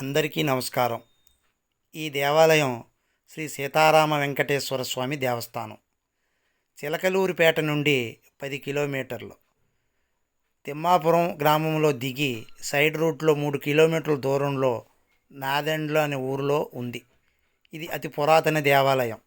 అందరికీ నమస్కారం. ఈ దేవాలయం శ్రీ సీతారామ వెంకటేశ్వర స్వామి దేవస్థానం. చిలకలూరిపేట నుండి 10 కిలోమీటర్లు. తిమ్మాపురం గ్రామంలో దిగి సైడ్ రూట్లో 3 కిలోమీటర్ల దూరంలో నాదెండ్లు అనే ఊరిలో ఉంది. ఇది అతి పురాతన దేవాలయం.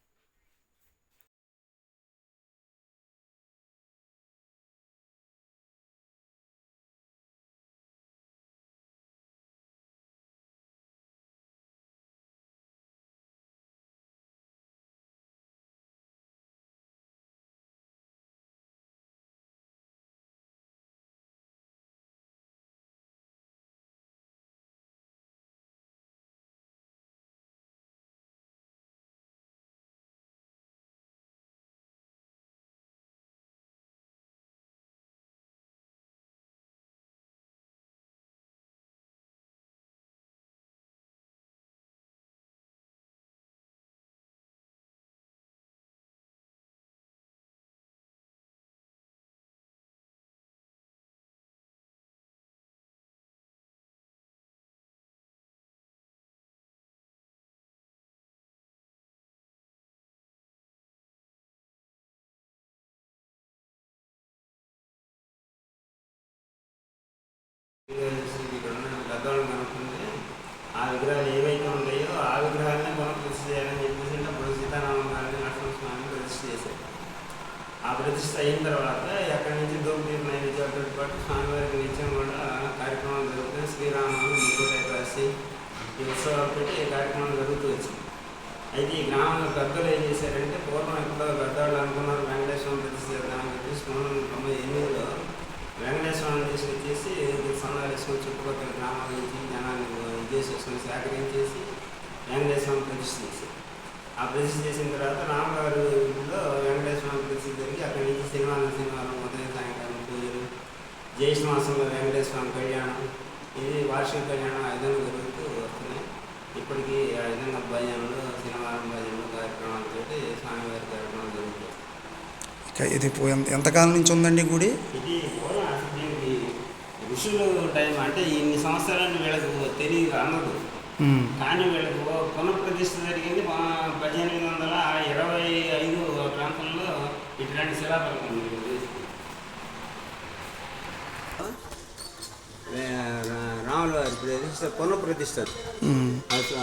ఇక్కడ ఉన్న పెద్దవాళ్ళు కనుక్కుంటే ఆ విగ్రహాలు ఏవైతే ఉంటాయో ఆ విగ్రహాలనే పునఃప్రతిష్ఠ చేయాలని చెప్పేసి అప్పుడు సీతారామ గారిని లక్ష్మణ స్వామిని ప్రతిష్ఠ చేశారు. ఆ ప్రతిష్ఠ అయిన తర్వాత ఎక్కడి నుంచి దోపిడీ నైవేద్యాలతో పాటు స్వామివారికి నిత్యం కూడా కార్యక్రమాలు జరుగుతాయి. శ్రీరామనవమి, ముగ్గురు ఏకాదశి ఈ ఉత్సవాలు పెట్టి ఈ కార్యక్రమాలు జరుగుతూ వచ్చింది. అయితే ఈ గ్రామంలో పెద్దలు ఏం చేశారంటే పూర్వం ఎప్పుడో పెద్దవాళ్ళు అనుకున్నారు వెంకటేశ్వరం ప్రతిష్ఠ చేద్దామని చెప్పేసి 1998లో వెంకటేశ్వరాన్ని తీసుకొచ్చేసి సందాలు వేసుకొని చుట్టుపక్కల గ్రామాల నుంచి జనాన్ని చేసేసుకొని సేకరించేసి వెంకటేశ్వరం ప్రతిష్ఠ చేశారు. ఆ ప్రతిష్ఠ చేసిన తర్వాత రామగారు ఇంట్లో వెంకటేశ్వరం ప్రతిష్ఠ జరిగి అక్కడి నుంచి శనివారం ఉదయం సాయంకాలం పూజలు, జ్యేష్ఠ మాసంలో వెంకటేశ్వరం కళ్యాణం, ఇది వార్షిక కళ్యాణం ఆ విధంగా జరుగుతూ వస్తున్నాయి. ఇప్పటికీ ఆ విధంగా భజనలు, శనివారం భజనలు కార్యక్రమాలతో స్వామివారి కార్యక్రమాలు జరుగుతాయి. ఇది ఎంతకాలం నుంచి ఉందండి గుడి? ఇది పూర్వం అసలు దీనికి ఋషులు టైం అంటే ఇన్ని సంవత్సరాలు వీళ్ళకు తెలియదు అందదు. కానీ వీళ్ళకు పునఃప్రతిష్ఠ జరిగింది 1825 ప్రాంతంలో ఇట్లాంటి శిలాఫలకం రాముల వారి ప్రతిష్ట పునఃప్రతిష్ఠ.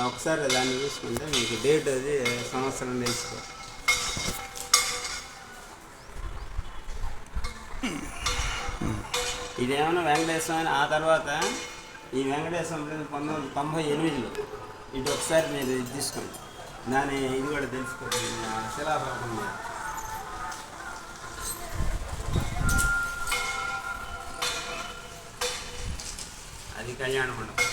ఒకసారి దాన్ని చూసుకుంటే మీకు డేట్ అది సంవత్సరం తెలుసుకో. ఇదేమన్నా వెంకటేశ్వర ఆ తర్వాత ఈ వెంకటేశ్వరం 1998లో ఇటు ఒకసారి మీరు ఇది తీసుకోండి. దాని ఇది కూడా తెలుసుకోండి. శిలాఫలకం మీద అది కళ్యాణ మండపం.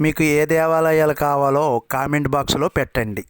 మీకు ఏ దేవాలయాలు కావాలో కామెంట్ బాక్స్లో పెట్టండి.